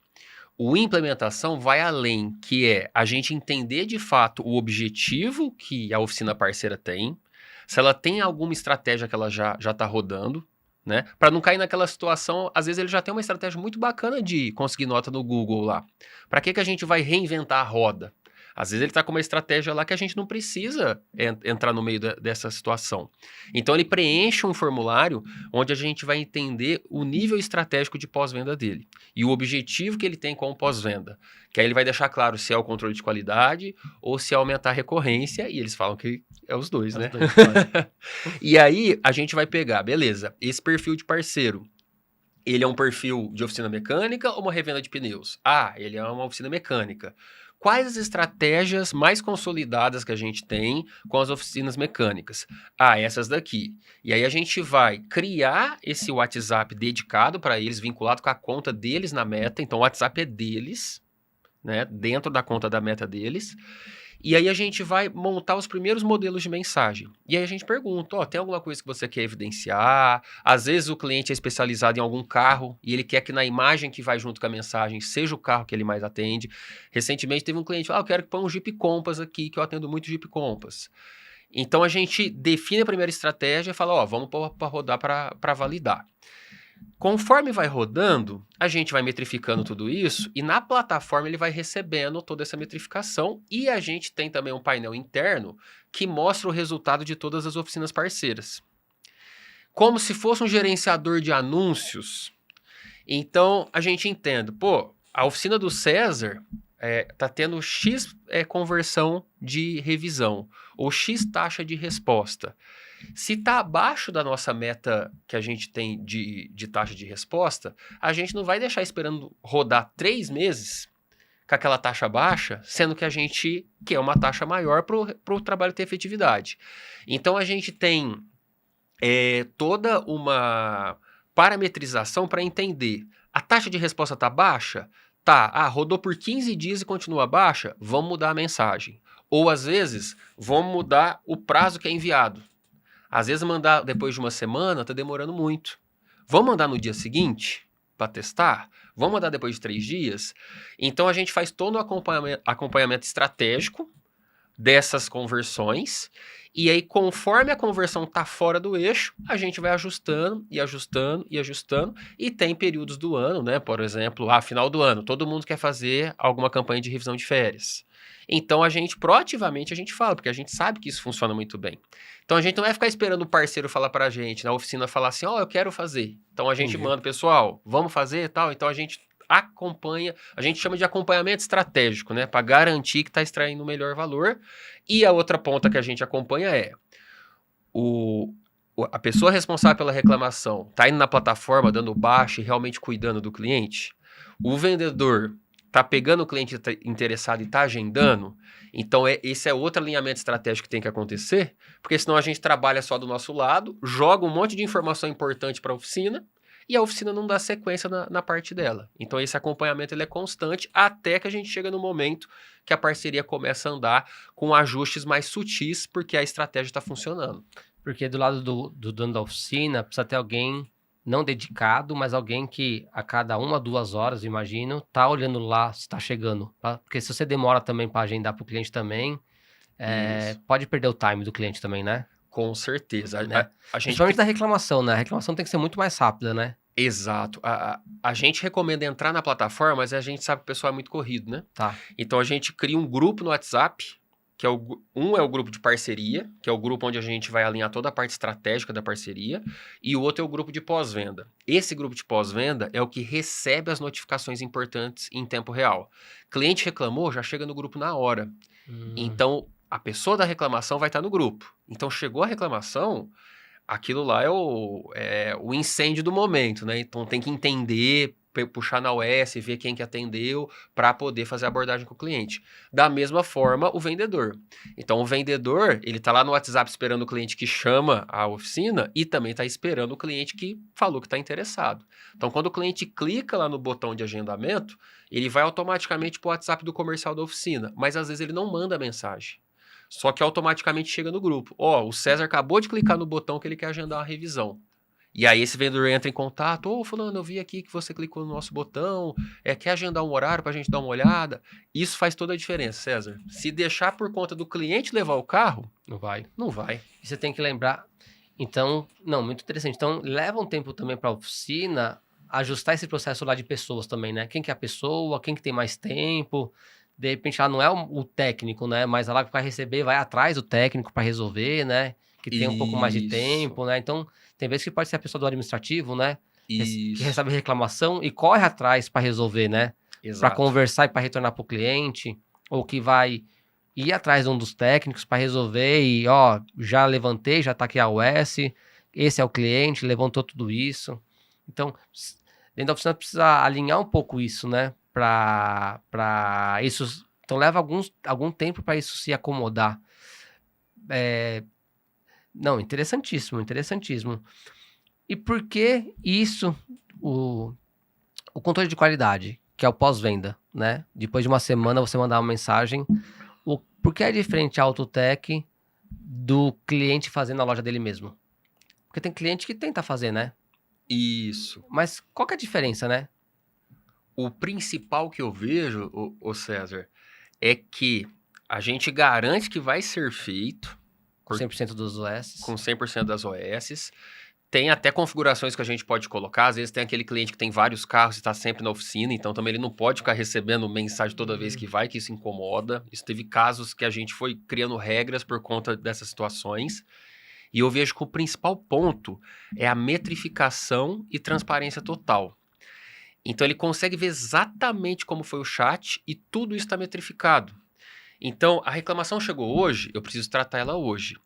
O implementação vai além, que é a gente entender de fato o objetivo que a oficina parceira tem, se ela tem alguma estratégia que ela já está rodando, né? Para não cair naquela situação, às vezes ele já tem uma estratégia muito bacana de conseguir nota no Google lá. Para que a gente vai reinventar a roda? Às vezes ele está com uma estratégia lá que a gente não precisa entrar no meio dessa situação. Então ele preenche um formulário onde a gente vai entender o nível estratégico de pós-venda dele e o objetivo que ele tem com o pós-venda. Que aí ele vai deixar claro se é o controle de qualidade ou se é aumentar a recorrência, e eles falam que é os dois, né? E aí a gente vai pegar, beleza, esse perfil de parceiro, ele é um perfil de oficina mecânica ou uma revenda de pneus? Ah, ele é uma oficina mecânica. Quais as estratégias mais consolidadas que a gente tem com as oficinas mecânicas? Ah, essas daqui. E aí a gente vai criar esse WhatsApp dedicado para eles, vinculado com a conta deles na meta. Então o WhatsApp é deles, né, dentro da conta da meta deles. E aí a gente vai montar os primeiros modelos de mensagem. E aí a gente pergunta, ó, tem alguma coisa que você quer evidenciar? Às vezes o cliente é especializado em algum carro e ele quer que na imagem que vai junto com a mensagem seja o carro que ele mais atende. Recentemente teve um cliente, eu quero que ponha um Jeep Compass aqui, que eu atendo muito Jeep Compass. Então a gente define a primeira estratégia e fala, ó, vamos para rodar para validar. Conforme vai rodando, a gente vai metrificando tudo isso e na plataforma ele vai recebendo toda essa metrificação e a gente tem também um painel interno que mostra o resultado de todas as oficinas parceiras. Como se fosse um gerenciador de anúncios. Então, a gente entende, a oficina do César tá tendo X conversão de revisão ou X taxa de resposta. Se está abaixo da nossa meta que a gente tem de taxa de resposta, a gente não vai deixar esperando rodar 3 meses com aquela taxa baixa, sendo que a gente quer uma taxa maior para o trabalho ter efetividade. Então, a gente tem toda uma parametrização para entender. A taxa de resposta está baixa? Tá, rodou por 15 dias e continua baixa? Vamos mudar a mensagem. Ou, às vezes, vamos mudar o prazo que é enviado. Às vezes mandar depois de uma semana está demorando muito. Vamos mandar no dia seguinte para testar? Vamos mandar depois de 3 dias? Então a gente faz todo o acompanhamento estratégico dessas conversões e aí conforme a conversão está fora do eixo, a gente vai ajustando e ajustando e ajustando e tem períodos do ano, né? Por exemplo, final do ano, todo mundo quer fazer alguma campanha de revisão de férias. Então, proativamente a gente fala, porque a gente sabe que isso funciona muito bem. Então, a gente não vai ficar esperando o parceiro falar pra gente, na oficina falar assim, eu quero fazer. Então, a gente manda, pessoal, vamos fazer e tal. Então, a gente acompanha, a gente chama de acompanhamento estratégico, né? Para garantir que está extraindo o melhor valor. E a outra ponta que a gente acompanha é a pessoa responsável pela reclamação está indo na plataforma, dando baixa e realmente cuidando do cliente. O vendedor tá pegando o cliente interessado e tá agendando, então esse é outro alinhamento estratégico que tem que acontecer, porque senão a gente trabalha só do nosso lado, joga um monte de informação importante para a oficina, e a oficina não dá sequência na parte dela. Então esse acompanhamento ele é constante até que a gente chega no momento que a parceria começa a andar com ajustes mais sutis, porque a estratégia está funcionando. Porque do lado do dono da oficina, precisa ter alguém não dedicado, mas alguém que a cada 1 a 2 horas, imagino, tá olhando lá se tá chegando. Porque se você demora também para agendar para o cliente também, pode perder o time do cliente também, né? Com certeza. Né? A gente... Principalmente da reclamação, né? A reclamação tem que ser muito mais rápida, né? Exato. A gente recomenda entrar na plataforma, mas a gente sabe que o pessoal é muito corrido, né? Tá. Então a gente cria um grupo no WhatsApp, que é o grupo de parceria, que é o grupo onde a gente vai alinhar toda a parte estratégica da parceria, e o outro é o grupo de pós-venda. Esse grupo de pós-venda é o que recebe as notificações importantes em tempo real. Cliente reclamou, já chega no grupo na hora. Então, a pessoa da reclamação vai estar no grupo. Então, chegou a reclamação, aquilo lá é o incêndio do momento, né? Então, tem que entender, puxar na OS, ver quem que atendeu, para poder fazer a abordagem com o cliente. Da mesma forma, o vendedor. Então, o vendedor, ele tá lá no WhatsApp esperando o cliente que chama a oficina e também está esperando o cliente que falou que está interessado. Então, quando o cliente clica lá no botão de agendamento, ele vai automaticamente para o WhatsApp do comercial da oficina, mas às vezes ele não manda mensagem. Só que automaticamente chega no grupo. O César acabou de clicar no botão que ele quer agendar uma revisão. E aí esse vendedor entra em contato. Fulano, eu vi aqui que você clicou no nosso botão. Quer agendar um horário pra gente dar uma olhada? Isso faz toda a diferença, César. Se deixar por conta do cliente levar o carro... Não vai. Não vai. E você tem que lembrar... Então, muito interessante. Então, leva um tempo também para a oficina ajustar esse processo lá de pessoas também, né? Quem que é a pessoa, quem que tem mais tempo... De repente, ela não é o técnico, né? Mas ela que vai receber, vai atrás do técnico para resolver, né? Que tem um pouco mais de tempo, né? Então, tem vezes que pode ser a pessoa do administrativo, né? Que recebe reclamação e corre atrás para resolver, né? Para conversar e para retornar para o cliente. Ou que vai ir atrás de um dos técnicos para resolver e, já levantei, já tá aqui a OS, esse é o cliente, levantou tudo isso. Então, dentro da oficina precisa alinhar um pouco isso, né? Para isso, então leva algum tempo para isso se acomodar. Não, interessantíssimo. E por que isso, o controle de qualidade, que é o pós-venda, né? Depois de uma semana você mandar uma mensagem, por que é diferente a Autotech do cliente fazendo na loja dele mesmo? Porque tem cliente que tenta fazer, né? Isso. Mas qual que é a diferença, né? O principal que eu vejo, o César, é que a gente garante que vai ser feito... Com 100% dos OS. Com 100% das OS. Tem até configurações que a gente pode colocar. Às vezes tem aquele cliente que tem vários carros e está sempre na oficina, então também ele não pode ficar recebendo mensagem toda vez que vai, que isso incomoda. Isso teve casos que a gente foi criando regras por conta dessas situações. E eu vejo que o principal ponto é a metrificação e transparência total. Então ele consegue ver exatamente como foi o chat e tudo isso está metrificado. Então a reclamação chegou hoje, eu preciso tratar ela hoje.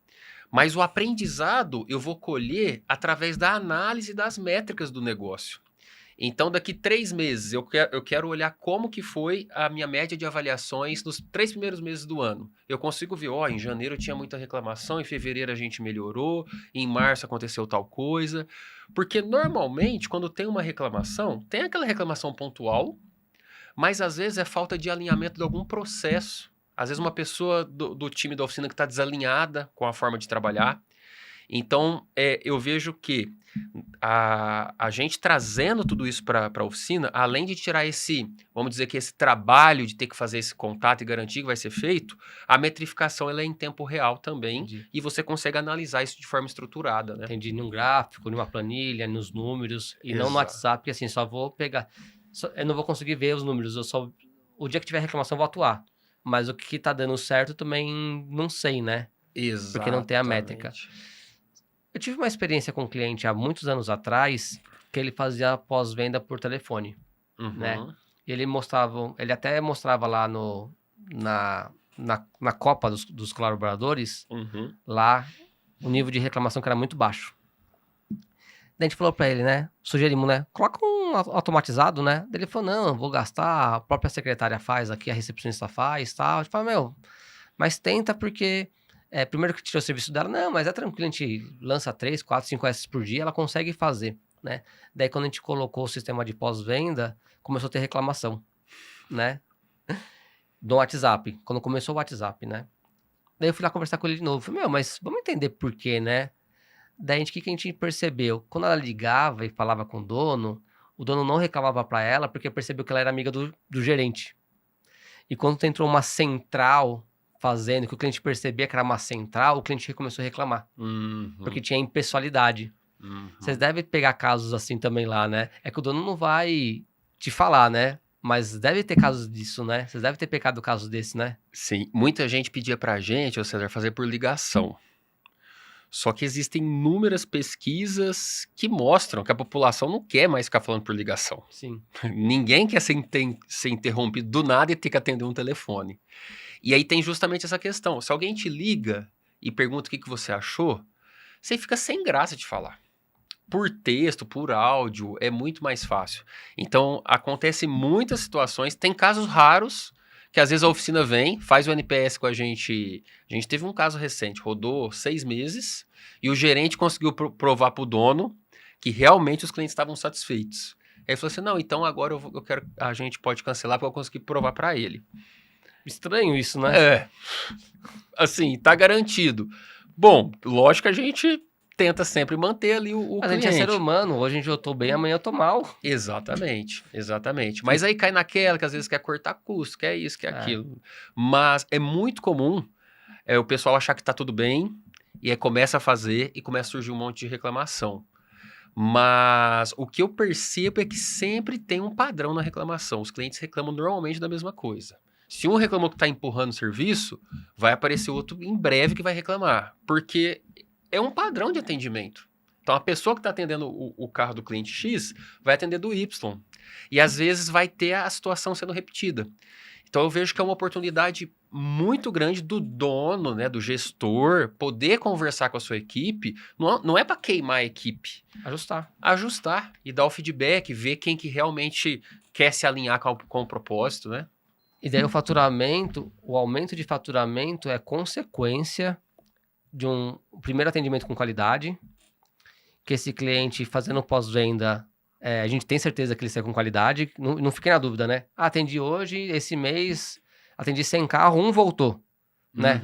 Mas o aprendizado eu vou colher através da análise das métricas do negócio. Então daqui 3 meses eu quero olhar como que foi a minha média de avaliações nos 3 primeiros meses do ano. Eu consigo ver, em janeiro tinha muita reclamação, em fevereiro a gente melhorou, em março aconteceu tal coisa. Porque normalmente quando tem uma reclamação, tem aquela reclamação pontual, mas às vezes é falta de alinhamento de algum processo. Às vezes uma pessoa do time da oficina que está desalinhada com a forma de trabalhar. Então, eu vejo que a gente trazendo tudo isso para a oficina, além de tirar vamos dizer que esse trabalho de ter que fazer esse contato e garantir que vai ser feito, a metrificação ela é em tempo real também. Entendi. E você consegue analisar isso de forma estruturada, né? Entendi, num gráfico, numa planilha, nos números, e não no WhatsApp, que assim, só vou pegar... eu não vou conseguir ver os números, o dia que tiver reclamação eu vou atuar. Mas o que tá dando certo também não sei, né? Exatamente. Porque não tem a métrica. Eu tive uma experiência com um cliente há muitos anos atrás, que ele fazia pós-venda por telefone, né? E ele até mostrava lá na copa dos colaboradores, lá, o nível de reclamação que era muito baixo. Daí a gente falou pra ele, né? Sugerimos, né? Coloca um automatizado, né? Daí ele falou, não, vou gastar, a própria secretária faz aqui, a recepcionista faz, tal. Eu falei, meu, mas tenta porque, primeiro que tirou o serviço dela, não, mas é tranquilo, a gente lança 3, 4, 5 S por dia, ela consegue fazer, né? Daí quando a gente colocou o sistema de pós-venda, começou a ter reclamação, né? Do WhatsApp, quando começou o WhatsApp, né? Daí eu fui lá conversar com ele de novo, falei, meu, mas vamos entender por quê, né? Daí, o que a gente percebeu? Quando ela ligava e falava com o dono não reclamava para ela porque percebeu que ela era amiga do gerente. E quando entrou uma central fazendo, que o cliente percebia que era uma central, o cliente começou a reclamar. Porque tinha impessoalidade. Vocês devem pegar casos assim também lá, né? É que o dono não vai te falar, né? Mas deve ter casos disso, né? Vocês devem ter pegado casos desse, né? Sim, muita gente pedia pra gente, ô César, fazer por ligação. Só que existem inúmeras pesquisas que mostram que a população não quer mais ficar falando por ligação. Sim. Ninguém quer ser interrompido do nada e ter que atender um telefone. E aí tem justamente essa questão. Se alguém te liga e pergunta o que você achou, você fica sem graça de falar. Por texto, por áudio, é muito mais fácil. Então, acontece muitas situações, tem casos raros que às vezes a oficina vem, faz o NPS com a gente. A gente teve um caso recente, rodou 6 meses e o gerente conseguiu provar para o dono que realmente os clientes estavam satisfeitos. Aí ele falou assim, não, então agora eu quero, a gente pode cancelar porque eu consegui provar para ele. Estranho isso, né? Assim, tá garantido. Bom, lógico que a gente tenta sempre manter ali o Mas cliente. a gente é ser humano, hoje em dia eu tô bem, amanhã eu tô mal. Exatamente. Mas aí cai naquela que às vezes quer cortar custo, quer isso, quer aquilo. Mas é muito comum o pessoal achar que tá tudo bem e aí começa a fazer e começa a surgir um monte de reclamação. Mas o que eu percebo é que sempre tem um padrão na reclamação. Os clientes reclamam normalmente da mesma coisa. Se um reclamou que está empurrando o serviço, vai aparecer outro em breve que vai reclamar. Porque é um padrão de atendimento. Então, a pessoa que está atendendo o carro do cliente X vai atender do Y. E, às vezes, vai ter a situação sendo repetida. Então, eu vejo que é uma oportunidade muito grande do dono, né, do gestor, poder conversar com a sua equipe. Não é para queimar a equipe. Ajustar e dar o feedback, ver quem que realmente quer se alinhar com o propósito, né? E daí o aumento de faturamento é consequência de um primeiro atendimento com qualidade, que esse cliente fazendo pós-venda, a gente tem certeza que ele sai com qualidade, não fiquem na dúvida, né? Atendi hoje, esse mês, atendi 100 carros, um voltou, né?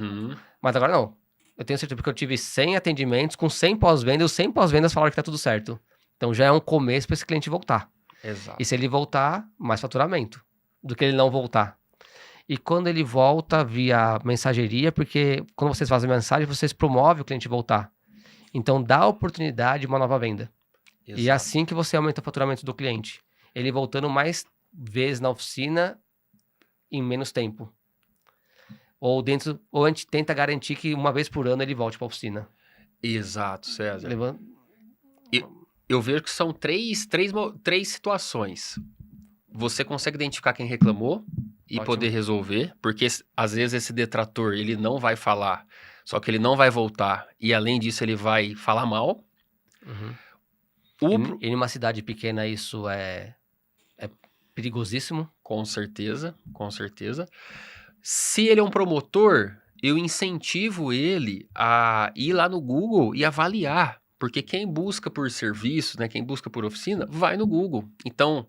Mas agora não. Eu tenho certeza, porque eu tive 100 atendimentos com 100 pós-venda, e os 100 pós-vendas falaram que tá tudo certo. Então já é um começo para esse cliente voltar. Exato. E se ele voltar, mais faturamento do que ele não voltar. E quando ele volta via mensageria, porque quando vocês fazem mensagem, vocês promovem o cliente voltar. Então, dá a oportunidade de uma nova venda. Exato. E é assim que você aumenta o faturamento do cliente. Ele voltando mais vezes na oficina em menos tempo. Ou a gente tenta garantir que uma vez por ano ele volte para a oficina. Exato, César. Eu vejo que são três situações. Você consegue identificar quem reclamou e poder resolver, porque às vezes esse detrator, ele não vai falar, só que ele não vai voltar, e além disso ele vai falar mal. E numa cidade pequena isso é perigosíssimo. Com certeza. Se ele é um promotor, eu incentivo ele a ir lá no Google e avaliar, porque quem busca por serviço, né, quem busca por oficina, vai no Google. Então,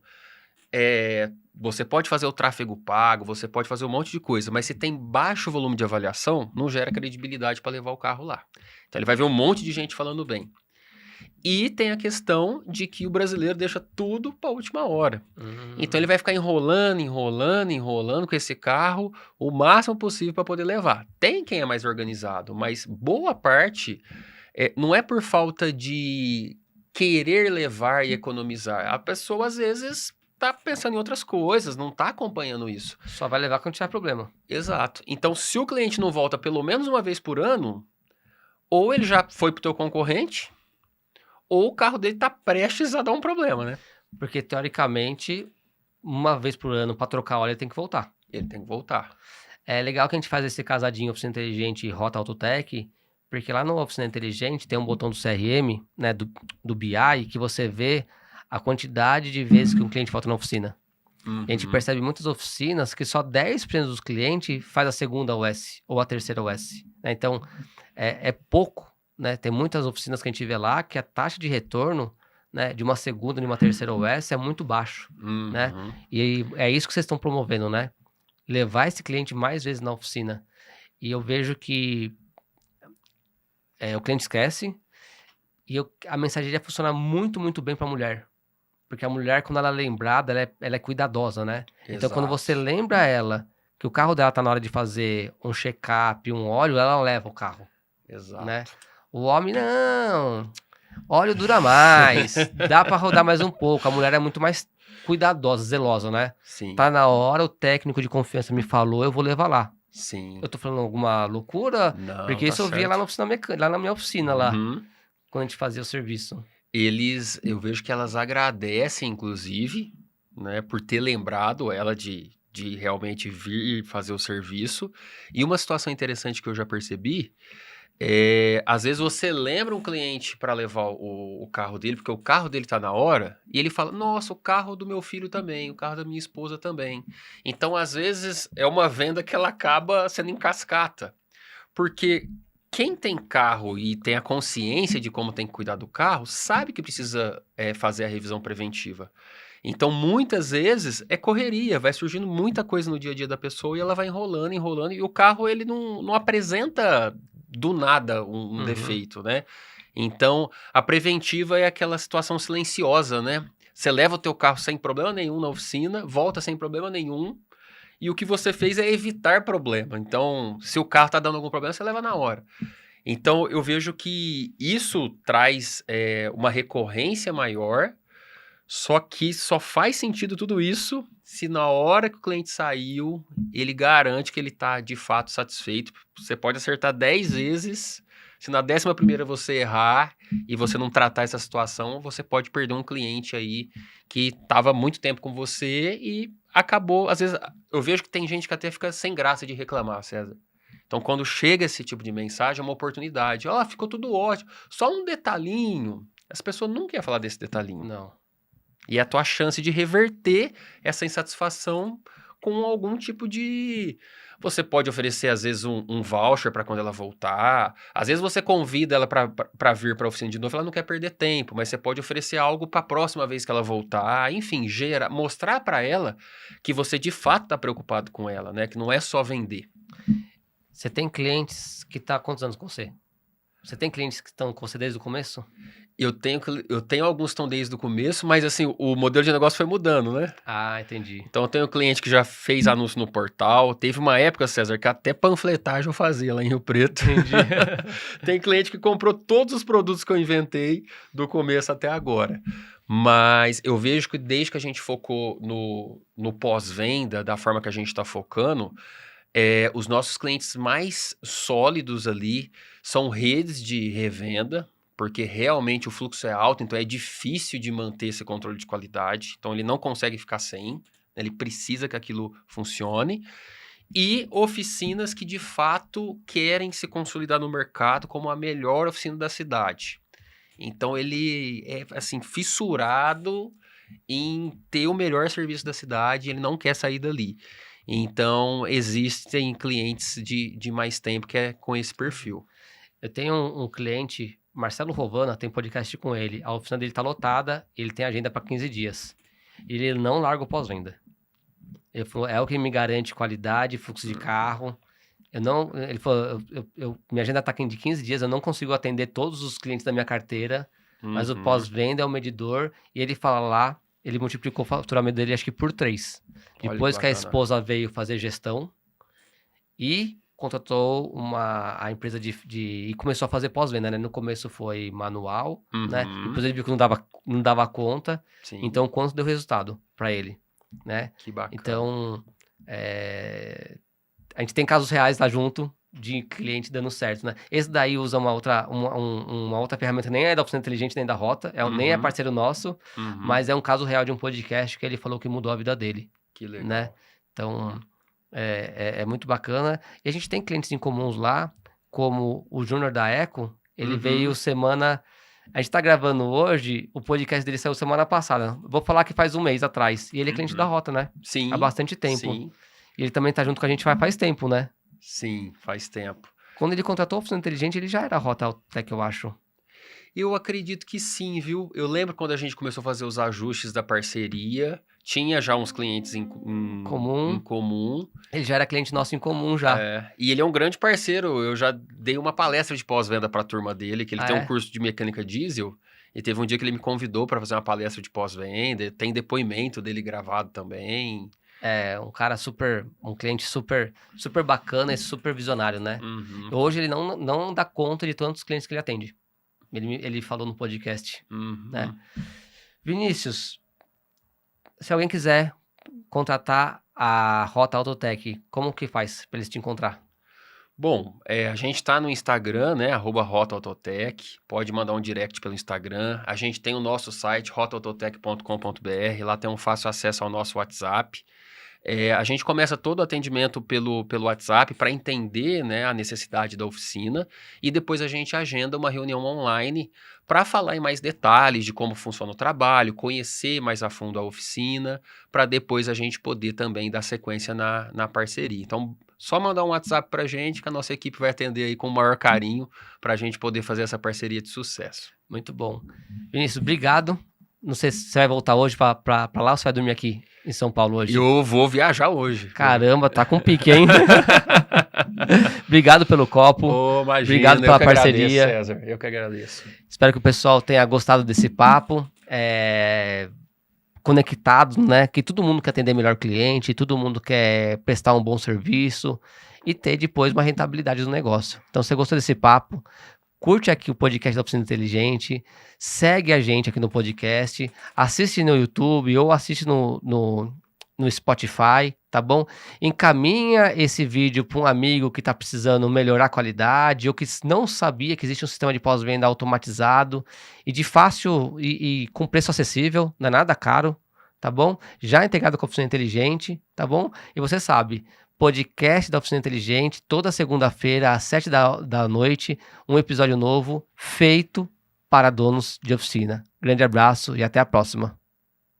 você pode fazer o tráfego pago, você pode fazer um monte de coisa, mas se tem baixo volume de avaliação, não gera credibilidade para levar o carro lá. Então ele vai ver um monte de gente falando bem. E tem a questão de que o brasileiro deixa tudo para a última hora. Então ele vai ficar enrolando com esse carro o máximo possível para poder levar. Tem quem é mais organizado, mas boa parte não é por falta de querer levar e economizar. A pessoa às vezes tá pensando em outras coisas, não tá acompanhando isso. Só vai levar quando tiver problema. Exato. Então, se o cliente não volta pelo menos uma vez por ano, ou ele já foi pro teu concorrente, ou o carro dele tá prestes a dar um problema, né? Porque, teoricamente, uma vez por ano, para trocar óleo, ele tem que voltar. Ele tem que voltar. É legal que a gente faz esse casadinho Oficina Inteligente e Rota Autotech, porque lá no Oficina Inteligente tem um botão do CRM, né, do BI, que você vê a quantidade de vezes que um cliente falta na oficina. Uhum. A gente percebe muitas oficinas que só 10% dos clientes faz a segunda OS ou a terceira OS. Né? Então, é pouco. Né? Tem muitas oficinas que a gente vê lá que a taxa de retorno, né, de uma segunda e de uma terceira OS é muito baixo. Né? E é isso que vocês estão promovendo, né? Levar esse cliente mais vezes na oficina. E eu vejo que o cliente esquece e a mensageria funciona muito, muito bem para a mulher. Porque a mulher, quando ela é lembrada, ela é cuidadosa, né? Então, quando você lembra ela que o carro dela tá na hora de fazer um check-up, um óleo, ela leva o carro. Exato. Né? O homem, não. Óleo dura mais. Dá para rodar mais um pouco. A mulher é muito mais cuidadosa, zelosa, né? Sim. Tá na hora, o técnico de confiança me falou, eu vou levar lá. Sim. Eu tô falando alguma loucura? Não, porque isso eu via lá na oficina mecânica, lá na minha oficina, lá, quando a gente fazia o serviço. Eu vejo que elas agradecem, inclusive, né, por ter lembrado ela de realmente vir fazer o serviço. E uma situação interessante que eu já percebi às vezes você lembra um cliente para levar o carro dele, porque o carro dele tá na hora, e ele fala: Nossa, o carro do meu filho também, o carro da minha esposa também. Então, às vezes, é uma venda que ela acaba sendo em cascata. Porque quem tem carro e tem a consciência de como tem que cuidar do carro, sabe que precisa fazer a revisão preventiva. Então, muitas vezes, é correria, vai surgindo muita coisa no dia a dia da pessoa e ela vai enrolando, enrolando, e o carro ele não apresenta do nada um defeito, né? Então, a preventiva é aquela situação silenciosa, né? Você leva o teu carro sem problema nenhum na oficina, volta sem problema nenhum, e o que você fez é evitar problema. Então, se o carro está dando algum problema, você leva na hora. Então, eu vejo que isso traz uma recorrência maior, só que só faz sentido tudo isso se na hora que o cliente saiu, ele garante que ele está de fato satisfeito. Você pode acertar 10 vezes, se na 11ª você errar e você não tratar essa situação, você pode perder um cliente aí que estava muito tempo com você e acabou. Às vezes, eu vejo que tem gente que até fica sem graça de reclamar, César. Então, quando chega esse tipo de mensagem, é uma oportunidade. Ficou tudo ótimo. Só um detalhinho. As pessoas não querem falar desse detalhinho. Não. E é a tua chance de reverter essa insatisfação com algum tipo de... Você pode oferecer, às vezes, um voucher para quando ela voltar. Às vezes você convida ela para vir para a oficina de novo, ela não quer perder tempo, mas você pode oferecer algo para a próxima vez que ela voltar. Enfim, mostrar para ela que você de fato está preocupado com ela, né? Que não é só vender. Você tem clientes que estão há quantos anos com você? Você tem clientes que estão com você desde o começo? Eu tenho alguns que estão desde o começo, mas assim, o modelo de negócio foi mudando, né? Ah, entendi. Então eu tenho cliente que já fez anúncio no portal. Teve uma época, César, que até panfletagem eu fazia lá em Rio Preto. Entendi. Tem cliente que comprou todos os produtos que eu inventei do começo até agora. Mas eu vejo que desde que a gente focou no pós-venda, da forma que a gente está focando, os nossos clientes mais sólidos ali são redes de revenda, porque realmente o fluxo é alto, então é difícil de manter esse controle de qualidade. Então ele não consegue ficar sem, ele precisa que aquilo funcione. E oficinas que de fato querem se consolidar no mercado como a melhor oficina da cidade. Então ele é assim fissurado em ter o melhor serviço da cidade, ele não quer sair dali. Então existem clientes de mais tempo que é com esse perfil. Eu tenho um cliente, Marcelo Rovana, tem podcast com ele. A oficina dele tá lotada, ele tem agenda para 15 dias. E ele não larga o pós-venda. Ele falou, é o que me garante qualidade, fluxo de carro. Ele falou, minha agenda tá de 15 dias, eu não consigo atender todos os clientes da minha carteira, mas o pós-venda é o medidor. E ele fala lá, ele multiplicou o faturamento dele, acho que por 3. Depois que a esposa veio fazer gestão e contratou a empresa e começou a fazer pós-venda, né? No começo foi manual, né? Depois ele viu que não dava conta. Sim. Então, quanto deu resultado para ele, né? Que bacana. Então, a gente tem casos reais lá junto de cliente dando certo, né? Esse daí usa uma outra ferramenta, nem é da Oficina Inteligente, nem da Rota, nem é parceiro nosso, mas é um caso real de um podcast que ele falou que mudou a vida dele. Que legal. Né? Então, é muito bacana. E a gente tem clientes em comuns lá, como o Júnior da Eco, ele veio semana A gente tá gravando hoje, o podcast dele saiu semana passada. Vou falar que faz um mês atrás. E ele é cliente da Rota, né? Sim. Há bastante tempo. Sim. E ele também tá junto com a gente faz tempo, né? Sim, faz tempo. Quando ele contratou a Oficina Inteligente, ele já era Rota Altec, eu acho. Eu acredito que sim, viu? Eu lembro quando a gente começou a fazer os ajustes da parceria, tinha já uns clientes em comum. Ele já era cliente nosso em comum já. E ele é um grande parceiro. Eu já dei uma palestra de pós-venda para a turma dele, que ele tem um curso de mecânica diesel. E teve um dia que ele me convidou para fazer uma palestra de pós-venda. Tem depoimento dele gravado também. É, um cliente super bacana e super visionário, né? Uhum. Hoje ele não dá conta de tantos clientes que ele atende. Ele falou no podcast, né? Vinícius, se alguém quiser contratar a Rota Autotech, como que faz para eles te encontrar? Bom, a gente está no Instagram, né, @RotaAutotech, pode mandar um direct pelo Instagram. A gente tem o nosso site, rotaautotech.com.br, lá tem um fácil acesso ao nosso WhatsApp. A gente começa todo o atendimento pelo WhatsApp para entender, né, a necessidade da oficina e depois a gente agenda uma reunião online para falar em mais detalhes de como funciona o trabalho, conhecer mais a fundo a oficina, para depois a gente poder também dar sequência na parceria. Então, só mandar um WhatsApp para a gente que a nossa equipe vai atender aí com o maior carinho para a gente poder fazer essa parceria de sucesso. Muito bom. Vinícius, obrigado. Não sei se você vai voltar hoje para lá ou você vai dormir aqui em São Paulo hoje. Eu vou viajar hoje. Caramba, tá com pique, hein? Obrigado pelo copo. Imagina, obrigado pela parceria. Agradeço, César. Eu que agradeço. Espero que o pessoal tenha gostado desse papo. Conectado, né? Que todo mundo quer atender melhor cliente, todo mundo quer prestar um bom serviço e ter depois uma rentabilidade do negócio. Então, se você gostou desse papo, curte aqui o podcast da Oficina Inteligente, segue a gente aqui no podcast, assiste no YouTube ou assiste no Spotify, tá bom? Encaminha esse vídeo para um amigo que está precisando melhorar a qualidade ou que não sabia que existe um sistema de pós-venda automatizado e de fácil e com preço acessível, não é nada caro, tá bom? Já integrado com a Oficina Inteligente, tá bom? E você sabe, podcast da Oficina Inteligente, toda segunda-feira às 7 da noite, um episódio novo feito para donos de oficina. Grande abraço e até a próxima.